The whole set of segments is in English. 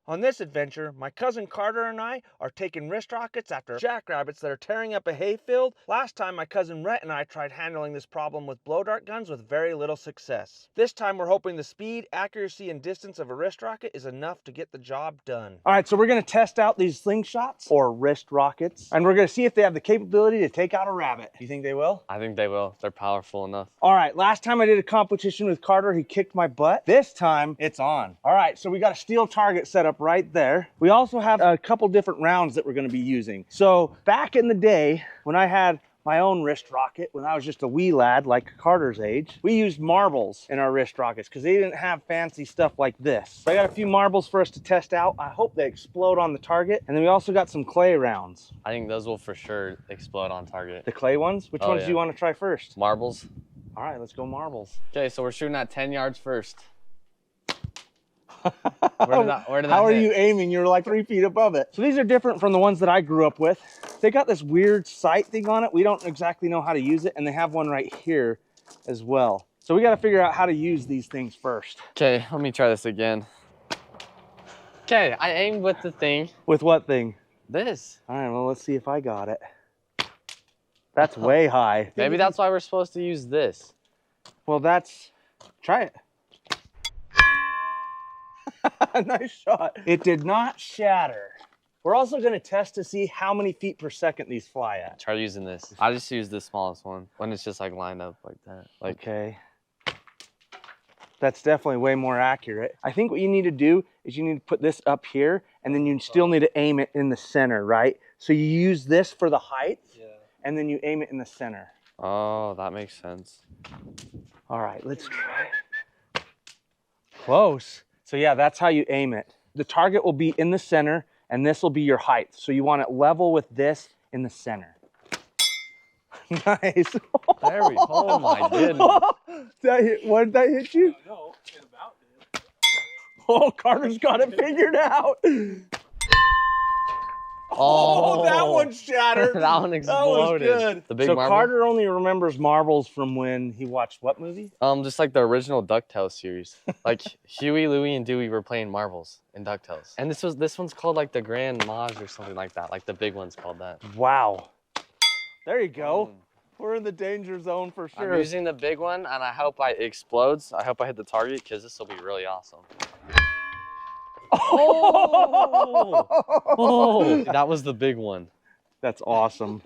On this adventure, my cousin Carter and I are taking wrist rockets after jackrabbits that are tearing up a hayfield. Last time, my cousin Rhett and I tried handling this problem with blow dart guns with very little success. This time, we're hoping the speed, accuracy, and distance of a wrist rocket is enough to get the job done. All right, so we're gonna test out these slingshots, or wrist rockets, and we're gonna see if they have the capability to take out a rabbit. You think they will? I think they will. They're powerful enough. All right, last time I did a competition with Carter, he kicked my butt. This time, it's on. All right, so we got a steel target set up right there. We also have a couple different rounds that we're gonna be using. So back in the day, when I had my own wrist rocket, when I was just a wee lad like Carter's age, we used marbles in our wrist rockets because they didn't have fancy stuff like this. So I got a few marbles for us to test out. I hope they explode on the target. And then we also got some clay rounds. I think those will for sure explode on target. The clay ones? Which ones do you want to try first? Marbles. All right, let's go marbles. Okay, so we're shooting at 10 yards first. How are you aiming? You're like 3 feet above it. So these are different from the ones that I grew up with. They got this weird sight thing on it. We don't exactly know how to use it, and they have one right here as well. So we got to figure out how to use these things first. Okay, let me try this again. Okay, I aimed with the thing. With what thing? This. All right, well, let's see if I got it. That's way high. Maybe that's why we're supposed to use this. Well, try it. Nice shot. It did not shatter. We're also going to test to see how many feet per second these fly at. Try using this. I just use the smallest one when it's just like lined up like that. Okay. That's definitely way more accurate. I think what you need to do is you need to put this up here, and then you still need to aim it in the center, right? So you use this for the height, and then you aim it in the center. Oh, that makes sense. All right, let's try it. Close. So yeah, that's how you aim it. The target will be in the center, and this will be your height. So you want it level with this in the center. Nice. There we go. Oh my goodness. What did that hit you? No, it about did. Oh, Carter's got it figured out. Oh, that one shattered. That one exploded. That was good. The big so marble? Carter only remembers marbles from when he watched what movie? Just like the original DuckTales series. Like Huey, Louie, and Dewey were playing marbles in DuckTales. And this one's called like the Grand Mage or something like that. Like the big one's called that. Wow. There you go. We're in the danger zone for sure. I'm using the big one, and I hope it explodes. I hope I hit the target because this will be really awesome. Oh! Oh! That was the big one. That's awesome.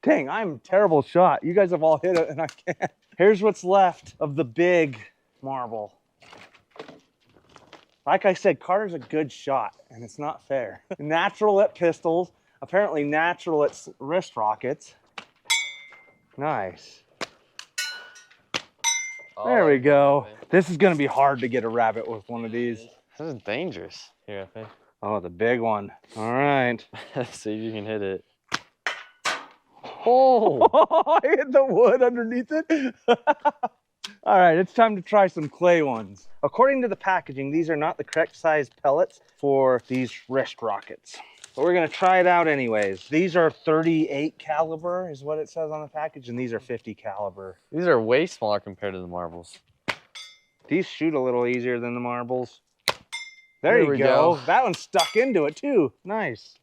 Dang, I'm a terrible shot. You guys have all hit it and I can't. Here's what's left of the big marble. Like I said, Carter's a good shot, and it's not fair. Natural at pistols, apparently natural at wrist rockets. Nice. There we go. This is gonna be hard to get a rabbit with one of these. This is dangerous. Here, Jefe. Oh, the big one. All right. See if you can hit it. Oh, I hit the wood underneath it. All right, it's time to try some clay ones. According to the packaging, these are not the correct size pellets for these wrist rockets. But we're gonna try it out anyways. These are 38 caliber is what it says on the package, and these are 50 caliber. These are way smaller compared to the marbles. These shoot a little easier than the marbles. There you go. That one stuck into it too. Nice.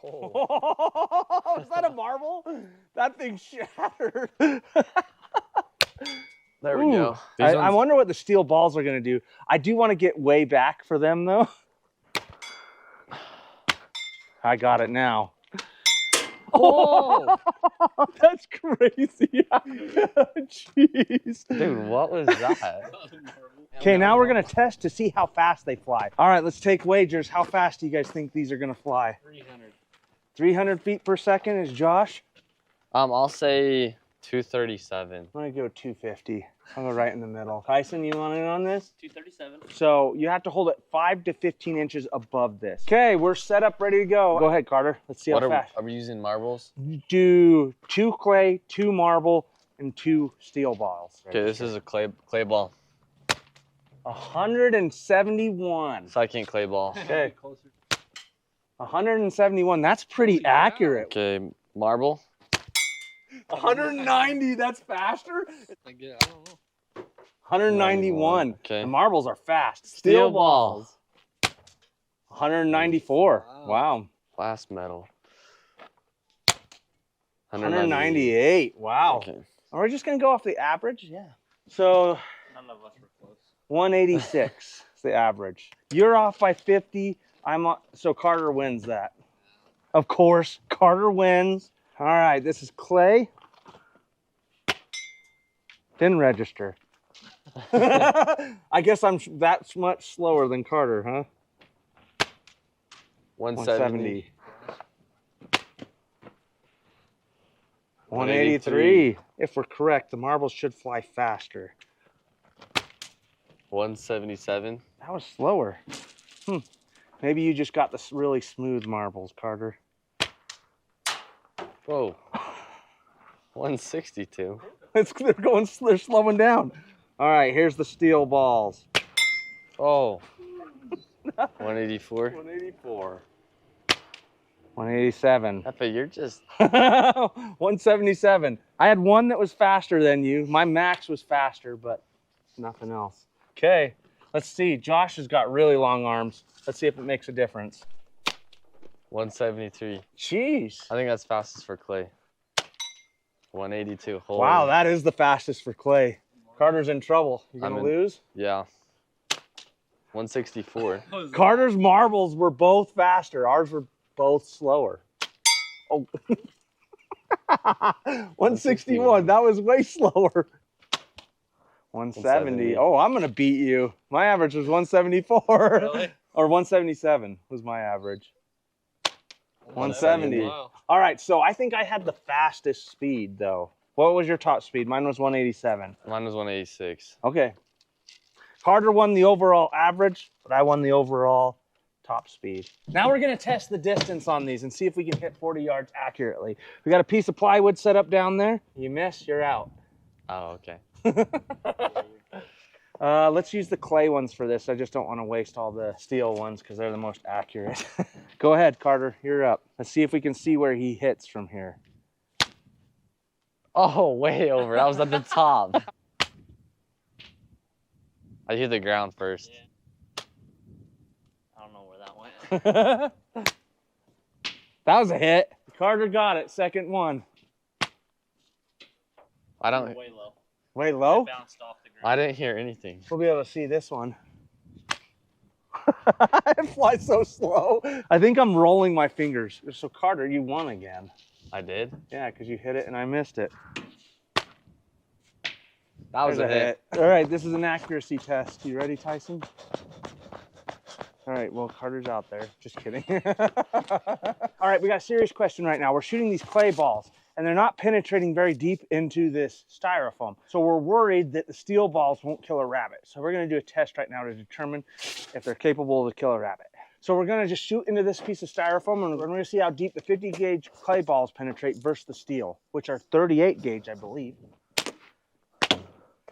Oh. Is that a marble? That thing shattered. There we go. I wonder what the steel balls are gonna do. I do want to get way back for them though. I got it now. Oh! That's crazy. Jeez. Dude, what was that? Okay, now we're gonna test to see how fast they fly. All right, let's take wagers. How fast do you guys think these are gonna fly? 300. 300 feet per second is Josh? I'll say 237. I'm gonna go 250. I'll go right in the middle. Tyson, you want in on this? 237. So you have to hold it 5 to 15 inches above this. Okay, we're set up, ready to go. Go ahead, Carter. Let's see how fast. Are we using marbles? Do 2 clay, 2 marble, and 2 steel balls. Okay, this is a clay ball. 171. Second clay ball. Okay. 171. That's pretty accurate. Okay, marble. 190. That's faster. I don't know. 191. Okay. The marbles are fast. Steel balls. 194. Wow. Glass metal. 198. Wow. Okay. Are we just going to go off the average? Yeah. So None of us were close. 186 is the average. You're off by 50. So Carter wins that. Of course, Carter wins. All right, this is clay. Didn't register. I guess I'm that much slower than Carter, huh? 170. 183. If we're correct, the marbles should fly faster. 177. That was slower. Maybe you just got the really smooth marbles, Carter. Whoa. 162. They're slowing down. All right, here's the steel balls. Oh. 184. 184. 187. Jefe, you're just... 177. I had one that was faster than you. My max was faster, but nothing else. Okay, let's see. Josh has got really long arms. Let's see if it makes a difference. 173. Jeez. I think that's fastest for clay. 182. Holy. Wow, that is the fastest for clay. Carter's in trouble. You gonna lose? Yeah. 164. Carter's marbles were both faster. Ours were both slower. Oh. 161. That was way slower. 170. Oh, I'm gonna beat you. My average was 174. Really? Or 177 was my average. 170. Wow. All right, so I think I had the fastest speed though. What was your top speed? Mine was 187. Mine was 186. Okay. Carter won the overall average, but I won the overall top speed. Now we're gonna test the distance on these and see if we can hit 40 yards accurately. We got a piece of plywood set up down there. You miss, you're out. Oh, okay. Let's use the clay ones for this. I just don't want to waste all the steel ones because they're the most accurate. Go ahead, Carter, you're up. Let's see if we can see where he hits from here. Oh, way over. That was at the top. I hit the ground first. Yeah. I don't know where that went. That was a hit. Carter got it, second one. I don't. Way low. Way low? It bounced off the ground. I didn't hear anything. We'll be able to see this one. It flies so slow. I think I'm rolling my fingers. So Carter, you won again. I did? Yeah, because you hit it and I missed it. That was a hit. All right, this is an accuracy test. You ready, Tyson? All right, well, Carter's out there. Just kidding. All right, we got a serious question right now. We're shooting these clay balls, and they're not penetrating very deep into this styrofoam. So we're worried that the steel balls won't kill a rabbit. So we're gonna do a test right now to determine if they're capable to kill a rabbit. So we're gonna just shoot into this piece of styrofoam, and we're gonna see how deep the 50 gauge clay balls penetrate versus the steel, which are 38 gauge, I believe.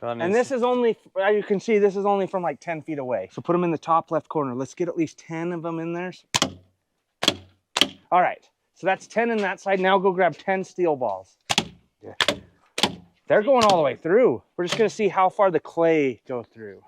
And this is only, as you can see, this is only from like 10 feet away. So put them in the top left corner. Let's get at least 10 of them in there. All right, so that's 10 in that side. Now go grab 10 steel balls. Yeah. They're going all the way through. We're just gonna see how far the clay goes through.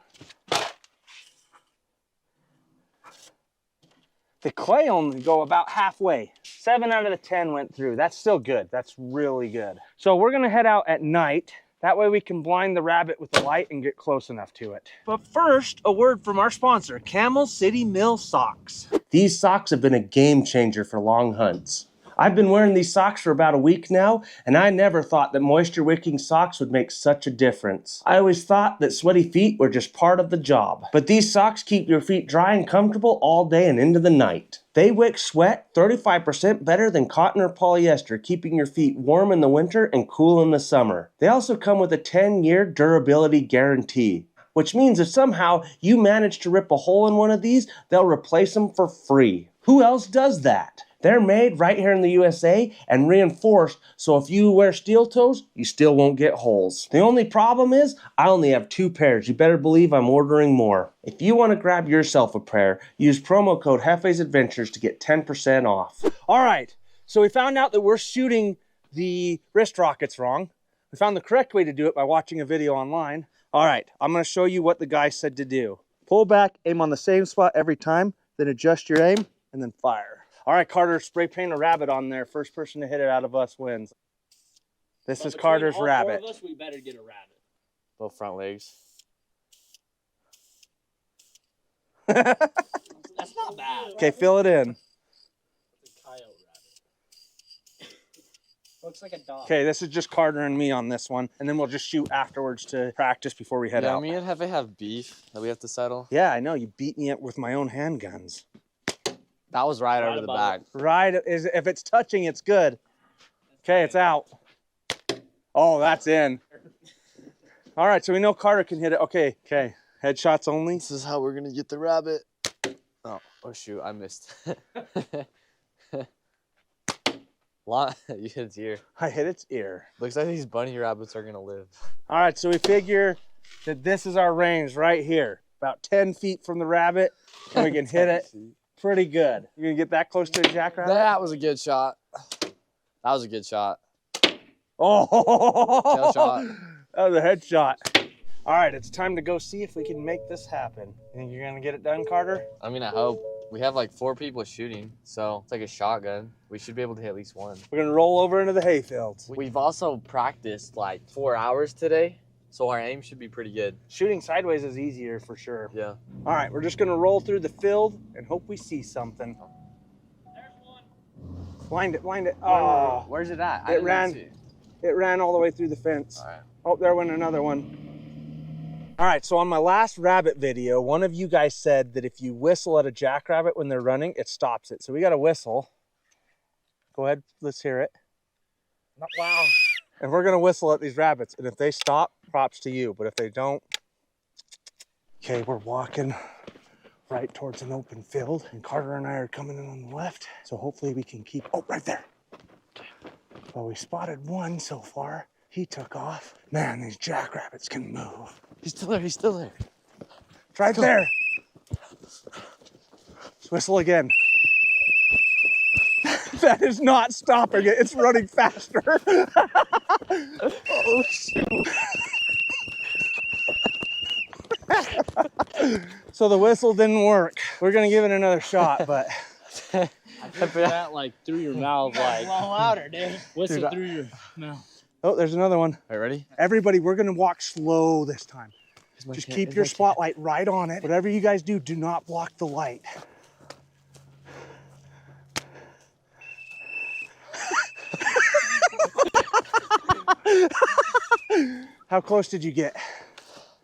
The clay only go about halfway. 7 out of the 10 went through. That's still good. That's really good. So we're gonna head out at night. That way we can blind the rabbit with the light and get close enough to it. But first, a word from our sponsor, Camel City Mill Socks. These socks have been a game changer for long hunts. I've been wearing these socks for about a week now, and I never thought that moisture-wicking socks would make such a difference. I always thought that sweaty feet were just part of the job. But these socks keep your feet dry and comfortable all day and into the night. They wick sweat 35% better than cotton or polyester, keeping your feet warm in the winter and cool in the summer. They also come with a 10-year durability guarantee, which means if somehow you manage to rip a hole in one of these, they'll replace them for free. Who else does that? They're made right here in the USA and reinforced, so if you wear steel toes, you still won't get holes. The only problem is, I only have 2 pairs. You better believe I'm ordering more. If you want to grab yourself a pair, use promo code Jefe's Adventures to get 10% off. All right, so we found out that we're shooting the wrist rockets wrong. We found the correct way to do it by watching a video online. All right, I'm gonna show you what the guy said to do. Pull back, aim on the same spot every time, then adjust your aim, and then fire. All right, Carter, spray paint a rabbit on there. First person to hit it out of us wins. This is Carter's rabbit. All 4 of us, we better get a rabbit. Both front legs. That's not bad. Okay, fill it in. It's a coyote rabbit. Looks like a dog. Okay, this is just Carter and me on this one, and then we'll just shoot afterwards to practice before we head Yeah, out. me and Jefe have beef that we have to settle. Yeah, I know. You beat me up with my own handguns. That was right over the back. Right, if it's touching, it's good. Okay, it's out. Oh, that's in. All right, so we know Carter can hit it. Okay, headshots only. This is how we're gonna get the rabbit. Oh shoot, I missed. You hit its ear. I hit its ear. Looks like these bunny rabbits are gonna live. All right, so we figure that this is our range right here. About 10 feet from the rabbit, and we can hit it pretty good. You gonna get that close to a jackrabbit? That was a good shot. That was a good shot. Oh, Tail shot. That was a headshot. All right, it's time to go see if we can make this happen. You think you're gonna get it done, Carter? I mean, I hope. We have like 4 people shooting, so it's like a shotgun. We should be able to hit at least one. We're gonna roll over into the hayfields. We've also practiced like 4 hours today, so our aim should be pretty good. Shooting sideways is easier for sure. Yeah. All right, we're just gonna roll through the field and hope we see something. There's one. Blind it. Oh, Where's it at? It ran all the way through the fence. All right. Oh, there went another one. All right, so on my last rabbit video, one of you guys said that if you whistle at a jackrabbit when they're running, it stops it. So we got a whistle. Go ahead, let's hear it. Wow. And we're gonna whistle at these rabbits, and if they stop, props to you. But if they don't, okay, we're walking right towards an open field, and Carter and I are coming in on the left. So hopefully we can keep, oh, right there. Well, we spotted one so far. He took off. Man, these jackrabbits can move. He's still there. He's still there. It's right there. Let's whistle again. That is not stopping it. It's running faster. Oh, shoot. So the whistle didn't work. We're going to give it another shot, but... I think that like through your mouth, like. Blow louder, dude. Whistle Dude, through your mouth. Oh, there's another one. All right, ready? Everybody, we're going to walk slow this time. Just keep your spotlight right on it. Whatever you guys do, do not block the light. How close did you get?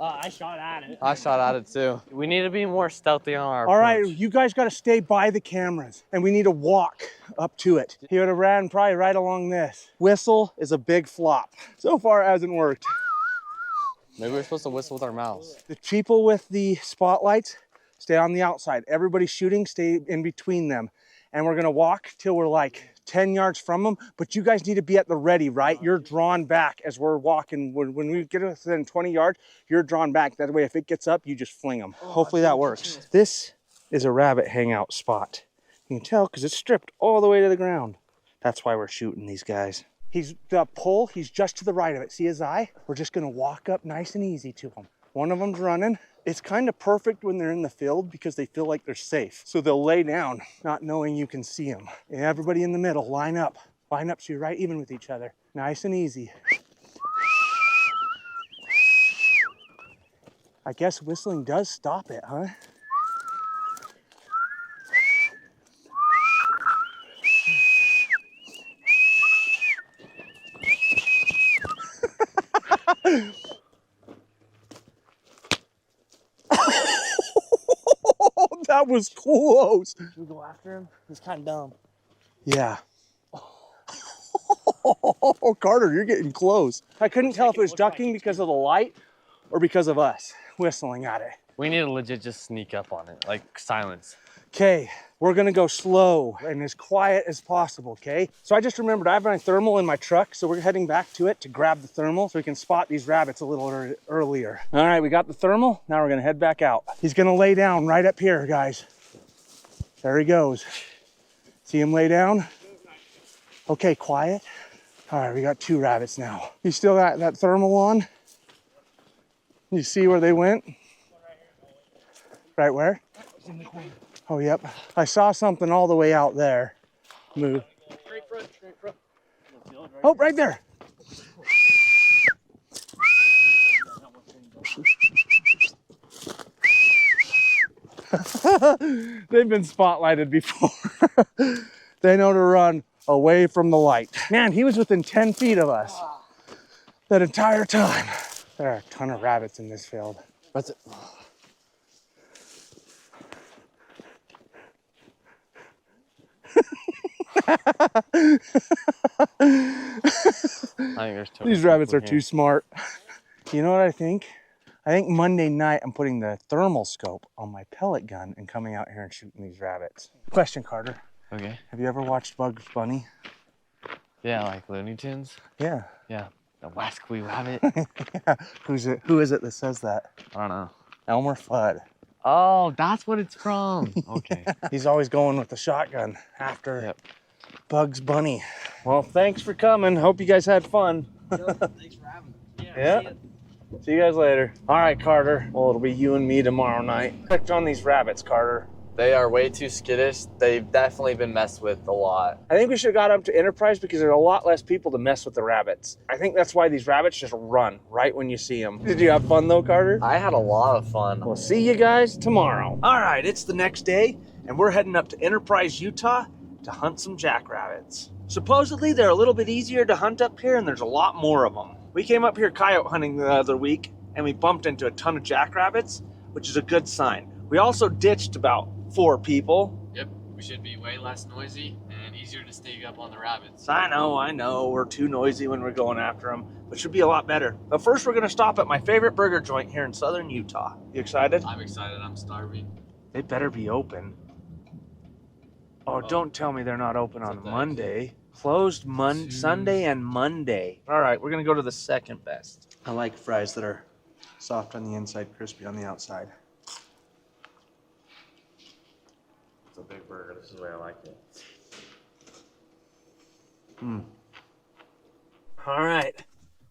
I shot at it. I shot at it too. We need to be more stealthy on our All right, approach. you guys got to stay by the cameras, and we need to walk up to it. He would have ran probably right along this. Whistle is a big flop. So far, it hasn't worked. Maybe we're supposed to whistle with our mouths. The people with the spotlights, stay on the outside. Everybody shooting, stay in between them. And we're gonna walk till we're like 10 yards from them, but you guys need to be at the ready, right? You're drawn back as we're walking. When we get within 20 yards, you're drawn back. That way, if it gets up, you just fling them. Hopefully that works. This is a rabbit hangout spot. You can tell because it's stripped all the way to the ground. That's why we're shooting these guys. He's the pole, he's just to the right of it. See his eye? We're just gonna walk up nice and easy to him. One of them's running. It's kind of perfect when they're in the field because they feel like they're safe. So they'll lay down, not knowing you can see them. And everybody in the middle, line up. Line up so you're right even with each other. Nice and easy. I guess whistling does stop it, huh? That was close. Should we go after him? He's kind of dumb. Yeah. Oh, Carter, you're getting close. I couldn't tell if it was ducking because of the light or because of us whistling at it. We need to legit just sneak up on it, like silence. Okay, we're gonna go slow and as quiet as possible, okay? So I just remembered I have my thermal in my truck, so we're heading back to it to grab the thermal so we can spot these rabbits a little earlier. All right, we got the thermal. Now we're gonna head back out. He's gonna lay down right up here, guys. There he goes. See him lay down? Okay, quiet. All right, we got 2 rabbits now. You still got that thermal on? You see where they went? Right where? Oh, yep. I saw something all the way out there. Move. Straight front. Oh, right there. They've been spotlighted before. They know to run away from the light. Man, he was within 10 feet of us that entire time. There are a ton of rabbits in this field. That's it. I think there's too These many rabbits people are here. too smart. You know what I think? I think Monday night I'm putting the thermal scope on my pellet gun and coming out here and shooting these rabbits. Question, Carter. Okay. Have you ever watched Bugs Bunny? Yeah, like Looney Tunes. Yeah. Yeah. The Wasquee Rabbit. Yeah. Who is it that says that? I don't know. Elmer Fudd. Oh, that's what it's from. Okay. He's always going with the shotgun after Yep. Bugs Bunny. Well, thanks for coming. Hope you guys had fun. Thanks for having me. Yeah. See ya. See you guys later. All right, Carter. Well, it'll be you and me tomorrow night. Clicked on these rabbits, Carter. They are way too skittish. They've definitely been messed with a lot. I think we should have got up to Enterprise because there's a lot less people to mess with the rabbits. I think that's why these rabbits just run right when you see them. Did you have fun though, Carter? I had a lot of fun. We'll see you guys tomorrow. All right, it's the next day, and we're heading up to Enterprise, Utah to hunt some jackrabbits. Supposedly, they're a little bit easier to hunt up here, and there's a lot more of them. We came up here coyote hunting the other week, and we bumped into a ton of jackrabbits, which is a good sign. We also ditched about 4 people. Yep, we should be way less noisy and easier to sneak up on the rabbits. I know, we're too noisy when we're going after them, but should be a lot better. But first, we're gonna stop at my favorite burger joint here in southern Utah. You excited? I'm excited, I'm starving. They better be open. Oh, don't tell me they're not open on Sometimes. Monday. Closed Sunday and Monday. All right, we're gonna go to the second best. I like fries that are soft on the inside, crispy on the outside. It's a big burger, this is the way I like it. All right.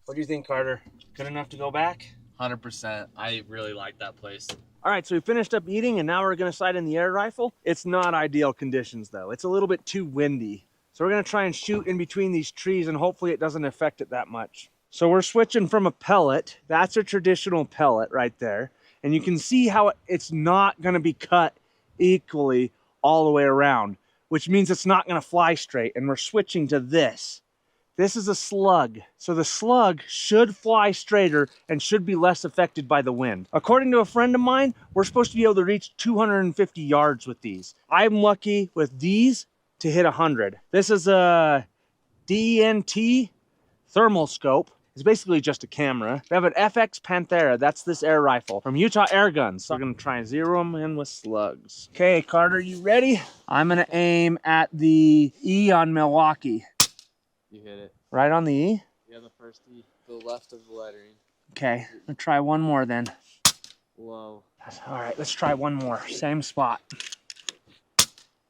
What do you think, Carter? Good enough to go back? 100%. I really like that place. All right, so we finished up eating and now we're gonna sight in the air rifle. It's not ideal conditions though. It's a little bit too windy. So we're gonna try and shoot in between these trees and hopefully it doesn't affect it that much. So we're switching from a pellet. That's a traditional pellet right there. And you can see how it's not gonna be cut equally all the way around, which means it's not gonna fly straight. And we're switching to this. This is a slug. So the slug should fly straighter and should be less affected by the wind. According to a friend of mine, we're supposed to be able to reach 250 yards with these. I'm lucky with these to hit 100. This is a DNT thermal scope. It's basically just a camera. We have an FX Panthera. That's this air rifle from Utah Air Guns. So I'm gonna try and zero them in with slugs. Okay, Carter, you ready? I'm gonna aim at the E on Milwaukee. You hit it. Right on the E? Yeah, the first E, the left of the lettering. Okay, let's try one more then. Whoa. All right, let's try one more. Same spot.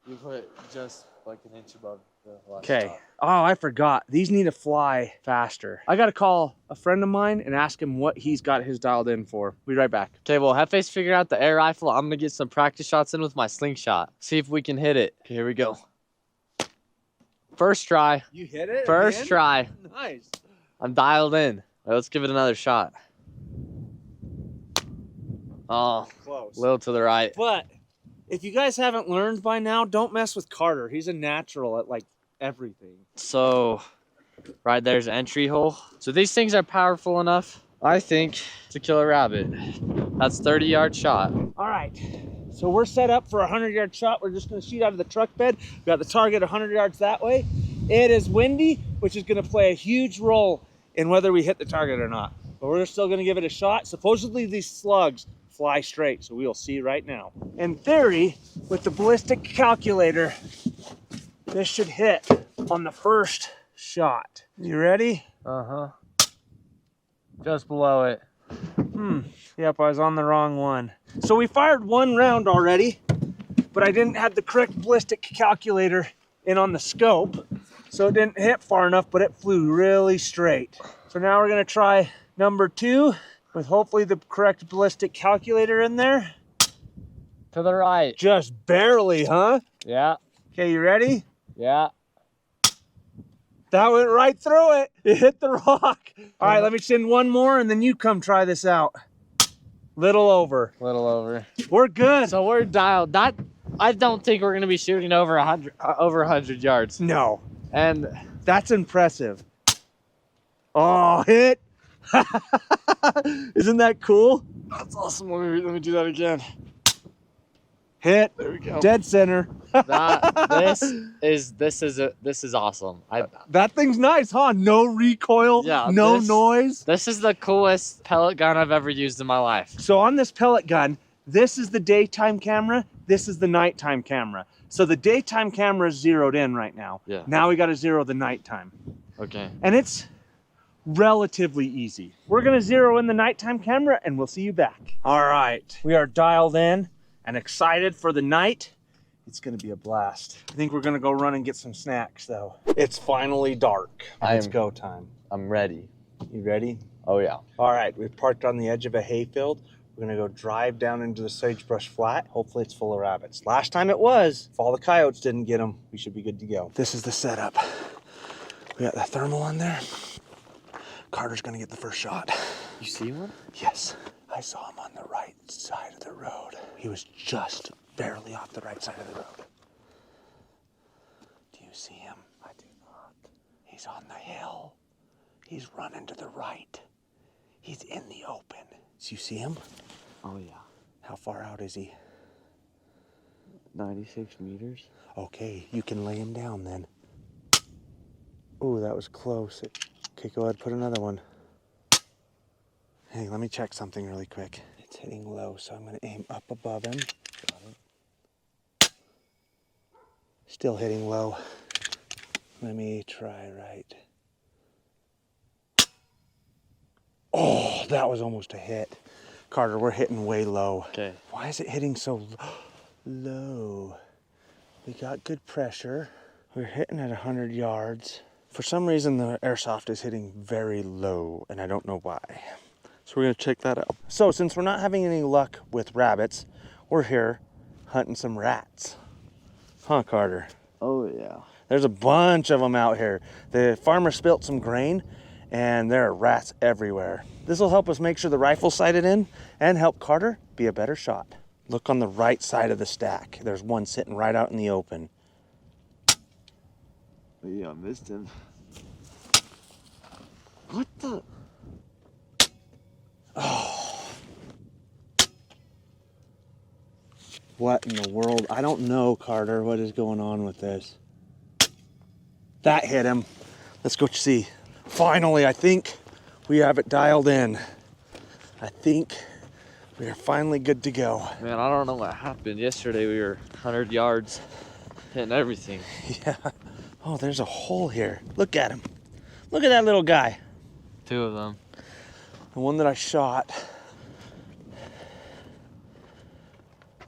You put it just like an inch above the left Okay. top. Oh, I forgot. These need to fly faster. I got to call a friend of mine and ask him what he's got his dialed in for. Be right back. Okay, well, Jefe's figured out the air rifle. I'm gonna get some practice shots in with my slingshot. See if we can hit it. Here we go. First try. You hit it? First try. Nice. I'm dialed in. All right, let's give it another shot. Oh, Close. a little to the right. But if you guys haven't learned by now, don't mess with Carter. He's a natural at like everything. So, right there's an entry hole. So these things are powerful enough, I think, to kill a rabbit. That's 30-yard shot. All right. So we're set up for a 100-yard shot. We're just going to shoot out of the truck bed. We got the target 100 yards that way. It is windy, which is going to play a huge role in whether we hit the target or not. But we're still going to give it a shot. Supposedly these slugs fly straight, so we'll see right now. In theory, with the ballistic calculator, this should hit on the first shot. You ready? Uh-huh. Just below it. Yep, I was on the wrong one. So we fired one round already, but I didn't have the correct ballistic calculator in on the scope, so it didn't hit far enough, but it flew really straight. So now we're gonna try number 2. with hopefully the correct ballistic calculator in there. To the right. Just barely, huh? Yeah. Okay, you ready? Yeah. That went right through it. It hit the rock. All right, let me send one more and then you come try this out. Little over. Little over. We're good. So we're dialed. That I don't think we're gonna be shooting over 100 yards. No, And that's impressive. Oh, hit. Isn't that cool? that's awesome. Let me do that again. Hit. There we go. Dead center. This is awesome. That thing's nice, huh? No recoil, Yeah, no noise. This is the coolest pellet gun I've ever used in my life. So on this pellet gun, this is the daytime camera, this is the nighttime camera. So the daytime camera is zeroed in right now. Yeah. Now we got to zero the nighttime. Okay. And it's relatively easy. We're gonna zero in the nighttime camera and we'll see you back. All right, we are dialed in and excited for the night. It's gonna be a blast. I think we're gonna go run and get some snacks though. It's finally dark. It's go time. I'm ready. You ready? Oh yeah. All right, we've parked on the edge of a hayfield. We're gonna go drive down into the sagebrush flat. Hopefully it's full of rabbits. Last time it was. If all the coyotes didn't get them, we should be good to go. This is the setup. We got the thermal on there. Carter's gonna get the first shot. You see one? Yes, I saw him on the right side of the road. He was just barely off the right side of the road. Do you see him? I do not. He's on the hill. He's running to the right. He's in the open. Do you see him? Oh yeah. How far out is he? 96 meters. Okay, you can lay him down then. Ooh, that was close. Okay, go ahead, put another one. Hey, let me check something really quick. It's hitting low, so I'm gonna aim up above him. Still hitting low. Let me try right. Oh, that was almost a hit. Carter, we're hitting way low. Okay. Why is it hitting so low? We got good pressure. We're hitting at 100 yards. For some reason, the airsoft is hitting very low, and I don't know why. So we're gonna check that out. So since we're not having any luck with rabbits, we're here hunting some rats. Huh, Carter? Oh yeah. There's a bunch of them out here. The farmer spilt some grain, and there are rats everywhere. This will help us make sure the rifle's sighted in and help Carter be a better shot. Look on the right side of the stack. There's one sitting right out in the open. Yeah, I missed him. What the? Oh. What in the world? I don't know, Carter. What is going on with this? That hit him. Let's go see. Finally, I think we have it dialed in. I think we are finally good to go. Man, I don't know what happened. Yesterday we were 100 yards, hitting everything. Yeah. Oh, there's a hole here. Look at him. Look at that little guy. 2 of them. The one that I shot.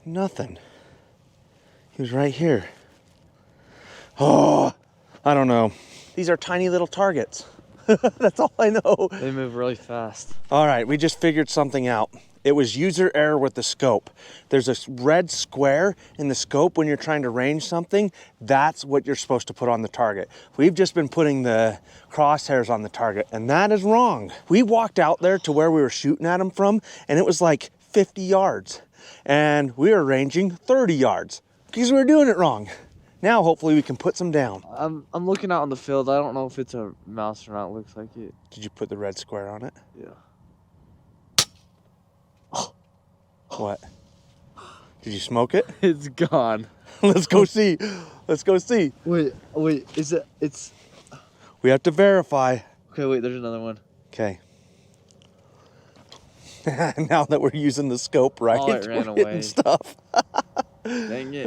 Nothing. He was right here. Oh, I don't know. These are tiny little targets. That's all I know. They move really fast. All right, we just figured something out. It was user error with the scope. There's a red square in the scope when you're trying to range something. That's what you're supposed to put on the target. We've just been putting the crosshairs on the target, and that is wrong. We walked out there to where we were shooting at them from, and it was like 50 yards. And we were ranging 30 yards because we were doing it wrong. Now, hopefully, we can put some down. I'm looking out in the field. I don't know if it's a mouse or not. It looks like it. Did you put the red square on it? Yeah. What? Did you smoke it? It's gone. Let's go see. Let's go see. Wait, is it? It's. We have to verify. Okay, wait, there's another one. Okay. Now that we're using the scope right, Oh, it ran we're hitting away. stuff. Dang it.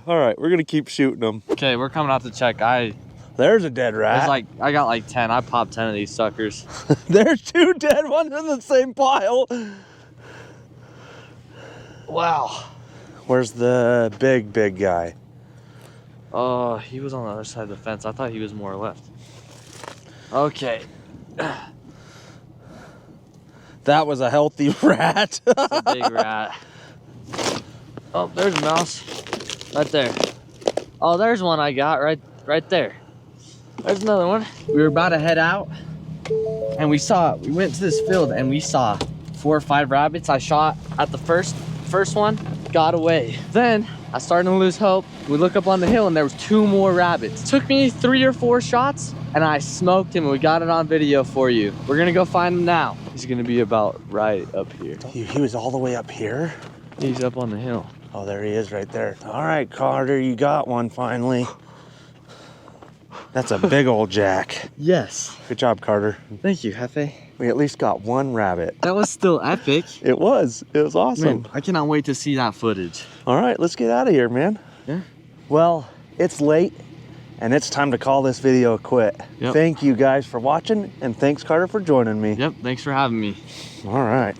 All right, we're gonna keep shooting them. Okay, we're coming out to check. There's a dead rat. I got like 10. I popped 10 of these suckers. There's 2 dead ones in the same pile. Wow. Where's the big guy? Oh, he was on the other side of the fence. I thought he was more left. Okay. That was a healthy rat. It's a big rat. Oh, there's a mouse. Right there. Oh, there's one I got right there. There's another one. We were about to head out and we went to this field and we saw 4 or 5 rabbits. I shot at the first one, got away. Then I started to lose hope. We look up on the hill and there was 2 more rabbits. Took me 3 or 4 shots and I smoked him and we got it on video for you. We're gonna go find him now. He's gonna be about right up here. He was all the way up here? He's up on the hill. Oh, there he is right there. All right, Carter, you got one finally. That's a big old jack. Yes. Good job, Carter. Thank you, Jefe. We at least got 1 rabbit. That was still epic. It was awesome. Man, I cannot wait to see that footage. All right, let's get out of here, man. Yeah. Well, it's late and it's time to call this video a quit. Yep. Thank you guys for watching and thanks, Carter, for joining me. Yep, thanks for having me. All right.